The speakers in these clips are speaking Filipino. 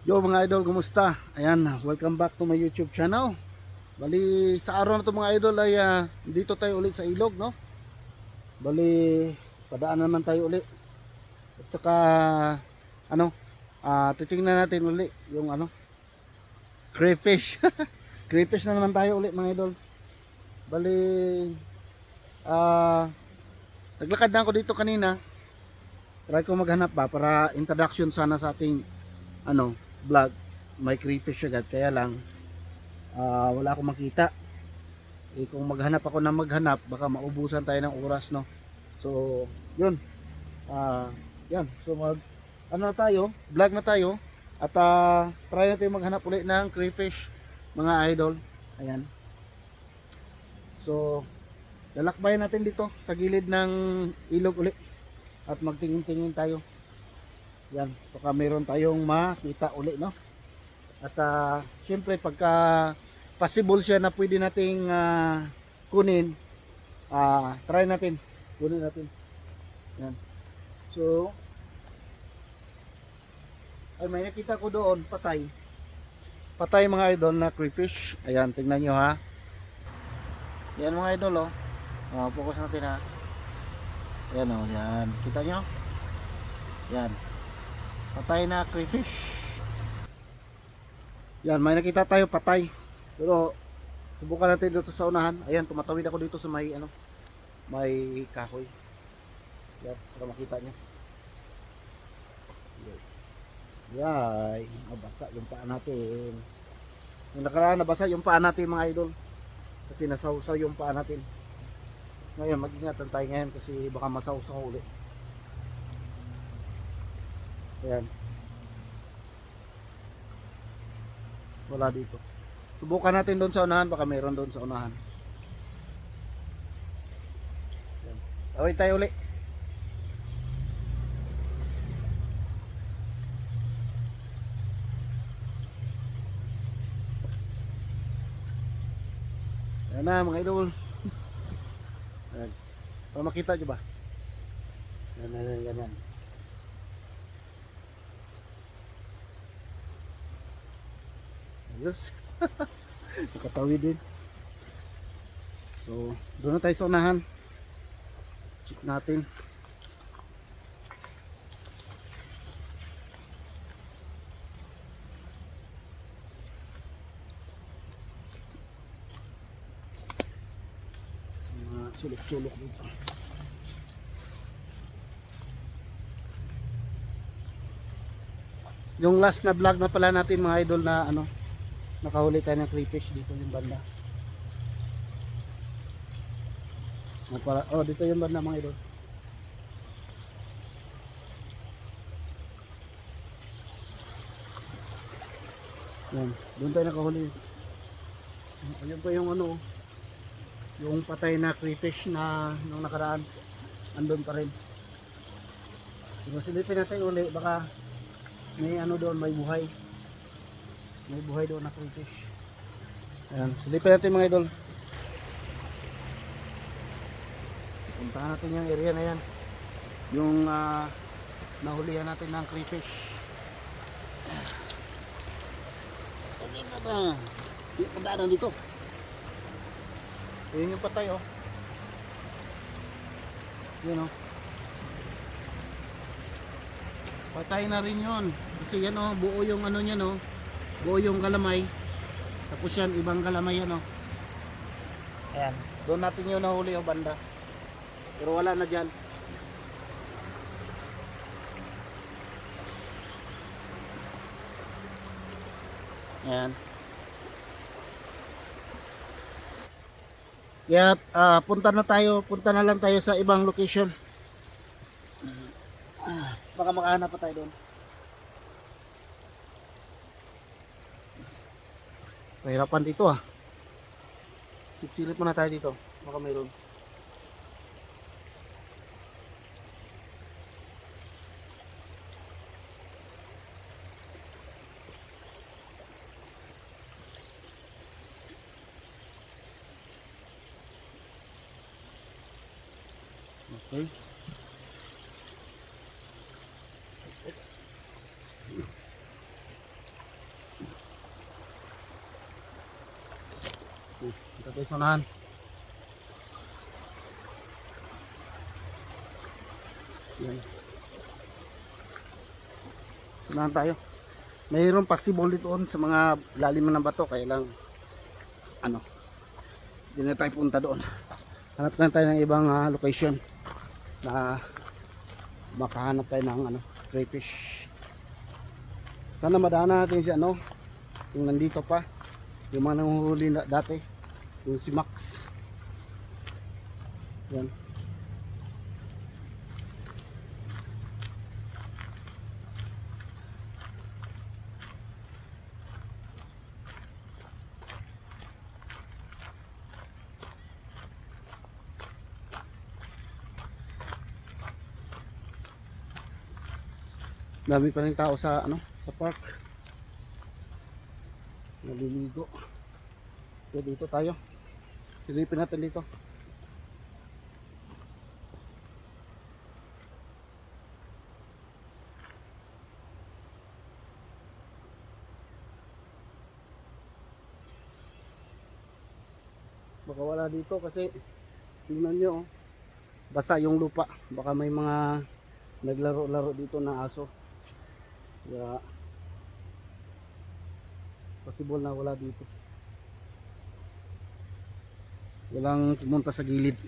Yo mga idol, kumusta? Ayan, welcome back to my YouTube channel. Bali, sa araw na to mga idol ay dito tayo ulit sa ilog, no? Bali, padaan naman tayo ulit. At saka, ano, titingnan natin ulit yung crayfish. Crayfish na naman tayo ulit mga idol. Bali, ah, naglakad na ako dito kanina. Try ko maghanap ba para introduction sana sa ating, vlog. May crayfish agad, kaya lang, wala akong makita. Kung maghanap ako ng maghanap, baka maubusan tayo ng oras, no? So yun, ah yan, so na tayo, vlog na tayo. At try natin maghanap ulit ng crayfish mga idol. Ayan, so lalakbayan natin dito sa gilid ng ilog ulit at magtingin-tingin tayo. Yan, baka meron tayong makita uli, no? At syempre pagka possible siya na pwede nating kunin, try natin kunin natin. Yan, so ay may nakita ko doon, patay mga idol na crayfish. Ayan, tingnan nyo ha. Yan mga idol, oh. Focus natin ha. Yan, oh, yan, kita nyo. Yan, patay na crayfish. Yan, may nakita tayo patay. Pero subukan natin dito sa unahan. Ayan, tumatawid ako dito sa may may kahoy. Yan, para makita nyo. Yay, nabasa yung paa natin. Yung nakaraan nabasa yung paa natin mga idol. Kasi nasawsaw yung paa natin. Ngayon, mag-ingatan tayo ngayon kasi baka masawsaw ulit. Ayan. Wala dito. Subukan natin doon sa unahan, baka meron doon sa unahan. Ayan. Tawid tayo ulit. Ayan na mga idol. Ayan. Para makita nyo ba? Ayan, ganyan. Ayos. Nakatawid din. So, doon na tayo sa unahan. Check natin. Sa mga sulok-sulok dito. Yung last na vlog na pala natin mga idol na nakahuli tayo ng crayfish dito yung banda. Dito yung banda mga idol. Yan, doon tayo nakahuli. Ayun pa yung yung patay na crayfish na nung nakaraan. Andun pa rin. So, silipin natin uli, baka may doon, may buhay. May buhay doon na crayfish. Ayan, silipin natin mga idol. Puntahan natin yung area na yan. Yung nahulihan natin ng crayfish. Hindi pa na. Hindi pa daanan dito. Ayun yung patay, oh. Yun, oh. Patay na rin yun. Kasi yan, oh, buo yung niya, no. Buo yung kalamay. Tapos yan, ibang kalamay yan, oh. Ayan. Doon natin yung nahuli, oh, banda. Pero wala na dyan. Ayan. Kaya punta na lang tayo sa ibang location. Baka makahanap pa tayo doon. Pahirapan dito, ah. Silip muna tayo dito. Baka mayroon. Okay. Ito tayo sa unahan. Yan. Unahan tayo. Mayroon possible dito sa mga lalim ng bato, kaya lang ano, hindi na tayo punta doon. Hanap na tayo ng ibang location na makahanap tayo ng crayfish. Sana madaanan natin si yung nandito pa, yung mga nanguhuli na dati, yung si Max. Yan. Dami pa rin tao sa sa park. Naliligo. So dito tayo. Silipin natin dito. Baka wala dito kasi tingnan nyo, basa yung lupa. Baka may mga naglaro-laro dito na aso. Kaya possible na wala dito. Walang pumunta sa gilid.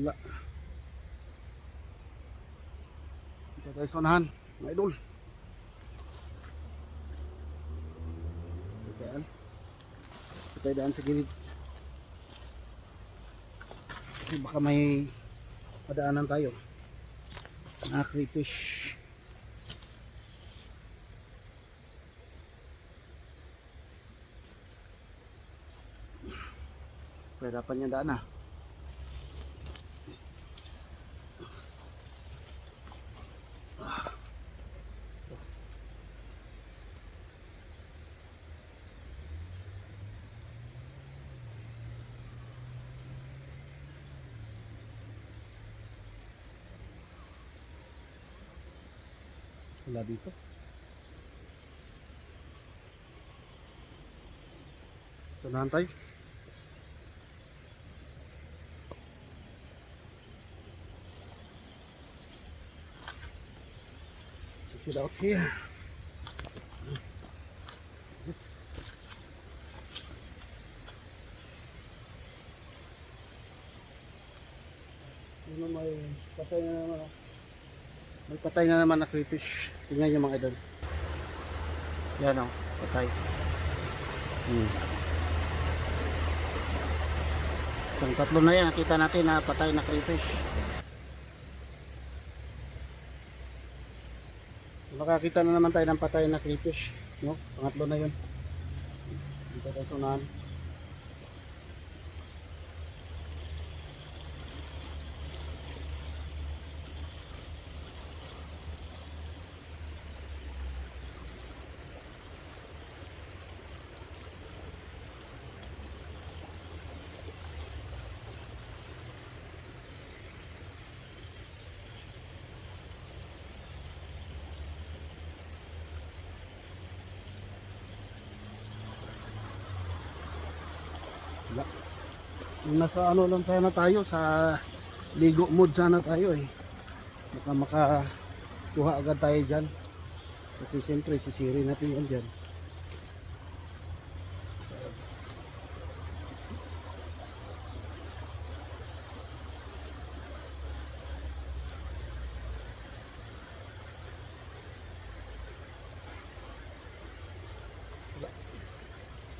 Wala. Ito tayo sa unahan, mga idol. Ito tayo daan sa gilid. Kasi baka may padaanan tayo na crayfish. Pwerapan niya daan wala dito. Sanahan tayo. Check it out here. May patay na naman. May patay na naman na crayfish. Tingnan nyo mga idol. Yan patay. Itong tatlo na yan, nakita natin na patay na crayfish. Makakita na naman tayo ng patay na crayfish, no? Pangatlo na yun. Dito tayo sa unahan. Nasa lang sana tayo, sa ligo mode sana tayo baka makakuha agad tayo dyan kasi siyempre sisiri natin yan dyan.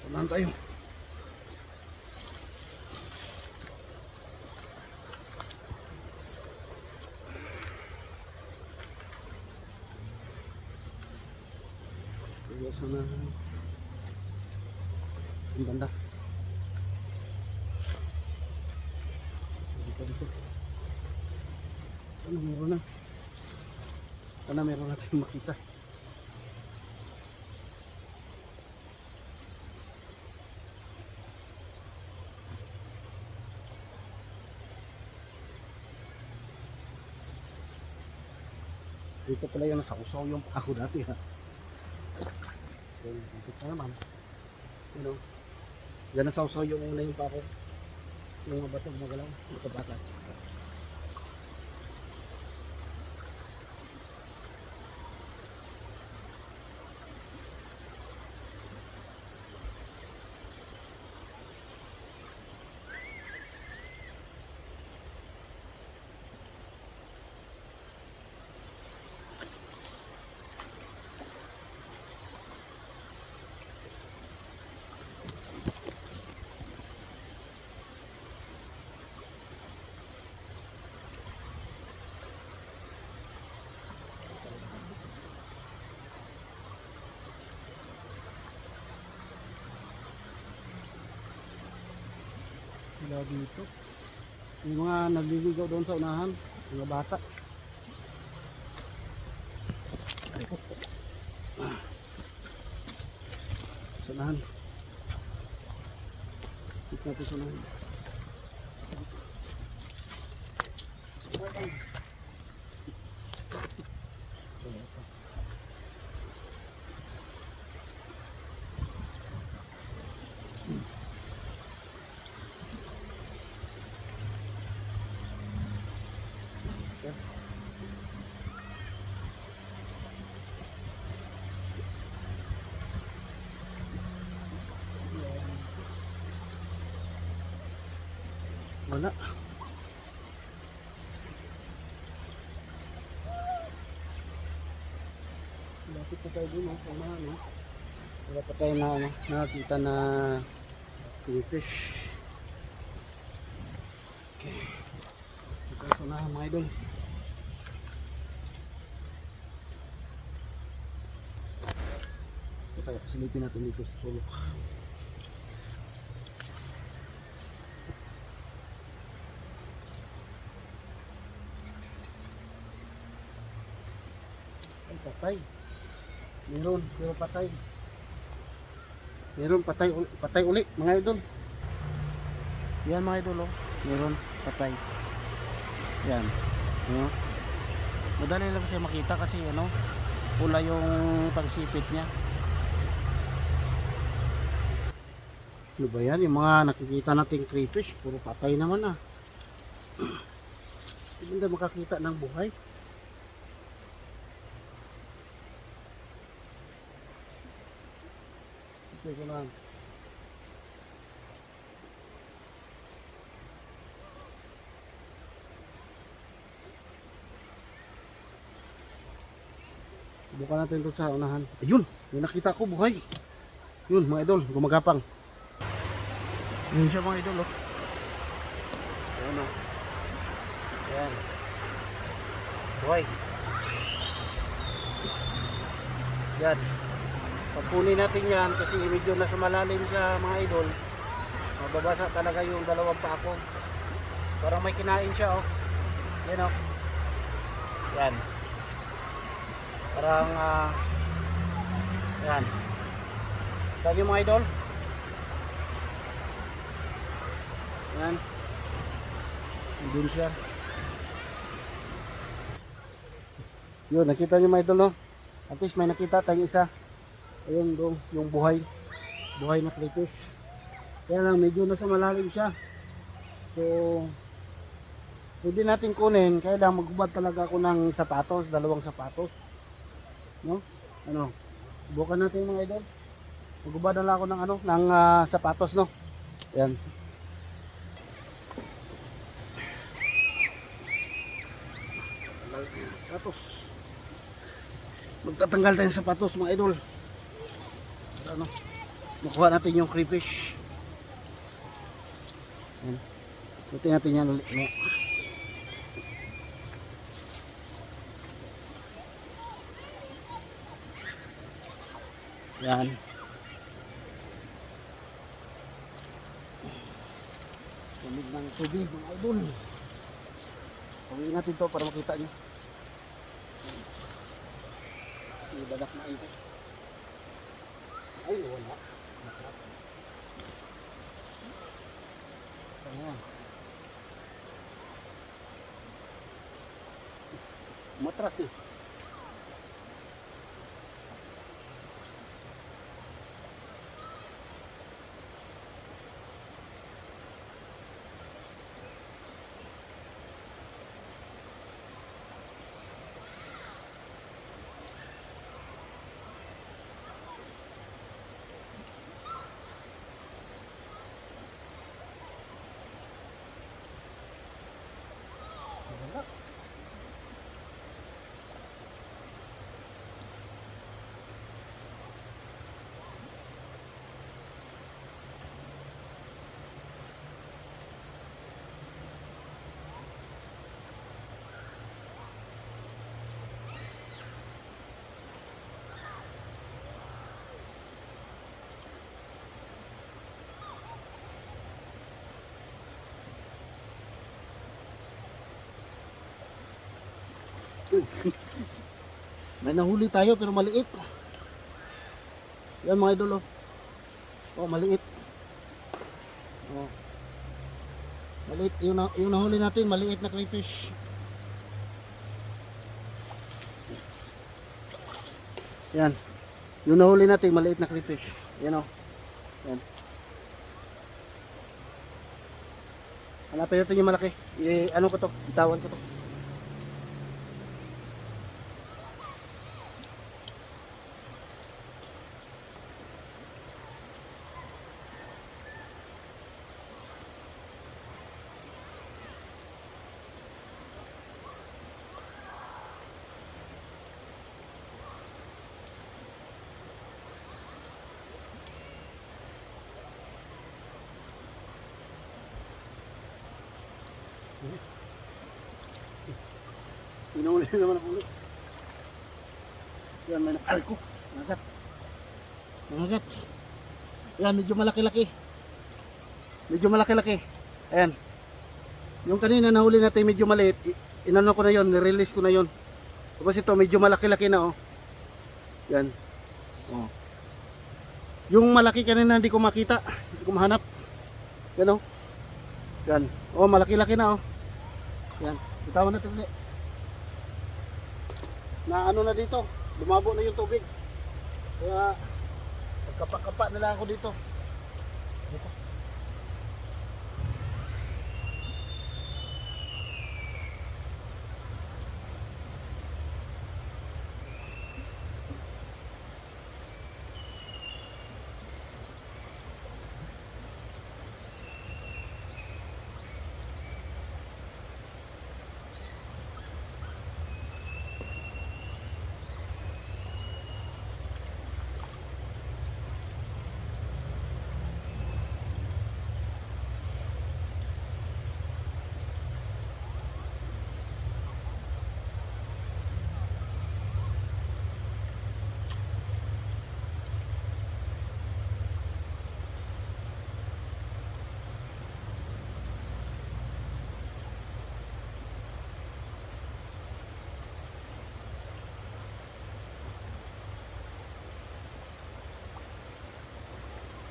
Sanahan tayo. Sana ang banda dito. Sana meron na tayong makita. Dito pala yung nasausaw yung ako dati ha. Yan, dito pa naman. You know, yan nasausaw yung una yung pako. Yung mga bato magalaw, bato-bata. Sila dito. Yung mga nagliligaw doon sa unahan, mga bata. Ay ko. Sa unahan. Sit natin sa unahan. Wala. Lapit pa tayo dun, pamahan, no? Wala pa tayo na, nakakita na fish. Okay. Ito na mga idol. Ito kaya silipin natin dito sa sulok. Ay, patay. Meron, pero patay. Meron patay uli mga idol. Yan mga idol, oh. Meron patay. Yan. No? Madali lang siya makita kasi ano, pula yung pagsipit niya. Ano ba yan? Yung mga nakikita nating crayfish, puro patay naman ah. Hindi na makakita ng buhay. Ito ko lang. Subukan natin ito sa unahan. Ayun! May nakita ko buhay. Yun mga idol, gumagapang. Yun siya mga idol, oh. Ayan, oh. Ayan. Buhay. Yan. Pagpunin natin yan kasi medyo nasa malalim siya mga idol. Mababasa talaga yung dalawang pako. Parang may kinain siya, oh. Yan, oh. Yan. Parang yan. Tadi mga idol. Yan. Andun siya. Yun, nakita niyo mga idol, no? At least may nakita tayong isa. Ayun dong, yung buhay. Buhay na crayfish. Kaya lang medyo nasa malalim siya. So pwede natin kunin, kaya lang maghubad talaga ako ng sapatos, dalawang sapatos. No? Ano? Subukan natin mga idol. Maghubad na lang ako ng ano, ng sapatos, no. Ayan. Sapatos. Magtatanggal tayo ng sapatos mga idol. Para ano? Makuha natin yung crayfish. Ayan. Tutin natin yan ulit. Yan. Lamig ng tubig mga idol. Pagawin natin to para makita nyo. Kasi dadak na ito. Ay, wala. Matras. Saan yan? Matras eh. May nahuli tayo pero maliit. Yan mga idol, oh. Oh, maliit. Oh. Maliit. Yung nahuli natin, maliit na crayfish. Yan. Yung nahuli natin, maliit na crayfish. Yan, oh. Yan. Hanapin natin yung malaki. Ano ko to? Bitawan ko to. Pinuli naman ang ulit. Yan, may nakal ko. Nangagat. Nangagat. Yan, medyo malaki-laki. Medyo malaki-laki. Ayan. Yung kanina nahuli natin medyo maliit. Inano ko na yon, nirelease ko na yon. Tapos ito, medyo malaki-laki na, oh. Yan. Oh. Yung malaki kanina hindi ko makita. Hindi ko mahanap. Yan, oh. Yan. Oh, malaki-laki na, oh. Yan. Bitawan natin ulit. Na ano na dito, lumabo na yung tubig. Kaya magkapa-kapa na lang ako dito. Dito.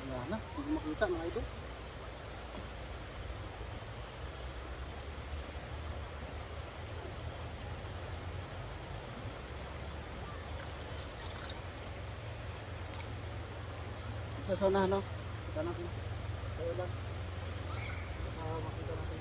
Wala na, hindi makita mga idol. Ito sa unahan, no? Kita natin. Kaya lang. Makita natin.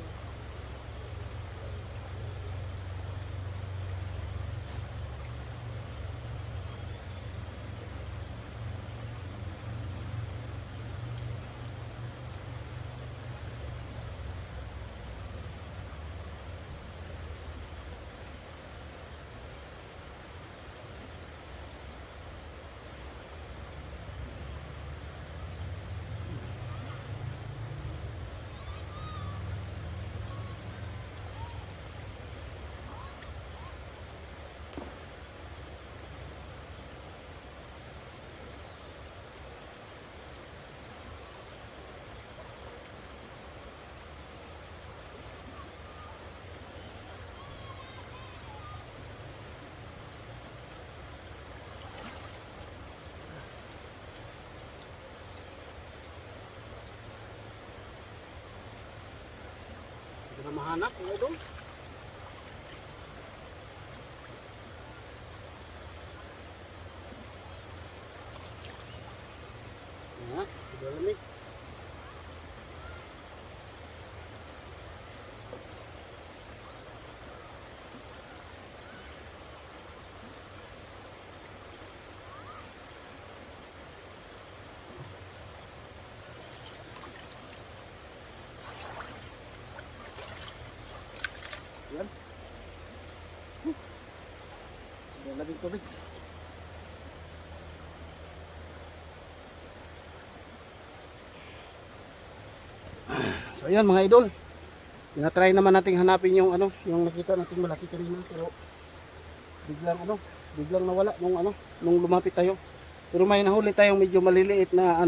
Hindi na mahanap mga idol. Yan, dalamig. Yan. Dalamig tubig. So ayan mga idol. Tinatry naman nating hanapin yung ano, yung nakita nating malaki kanina pero biglang nawala nung lumapit tayo. Pero may nahuli tayong medyo maliliit na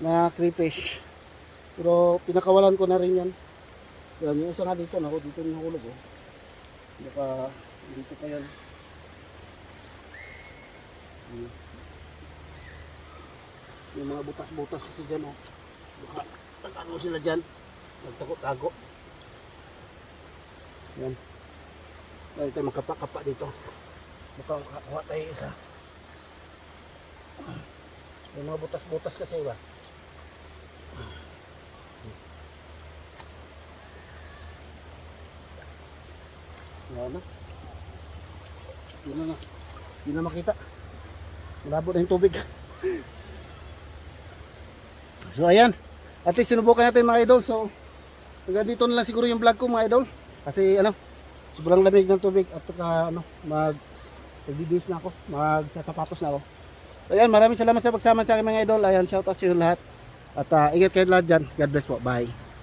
na crayfish. Pero pinakawalan ko na rin yan. Yan yung isa nga dito, dito yung nahulog, oh. Dito pa yan. Yung mga butas-butas kasi dyan, oh. Baka, ano sila dyan. Nagtago-tago. Yan. Dahil tayo magkapa-kapa dito. Baka makakuha tayo isa. Yung mga butas-butas kasi ba? Wala na. Yun na na. Yun na makita. Malabo na yung tubig. So ayan. At least sinubukan natin mga idol. So hanggang dito na lang siguro yung vlog ko mga idol. Kasi ano, sobrang lamig ng tubig at magbibis na ako, magsasapatos na ako. So ayan, maraming salamat sa pagsama sa akin mga idol. Ayan, shout out sa inyo lahat. At ingat kayo lahat dyan. God bless po. Bye.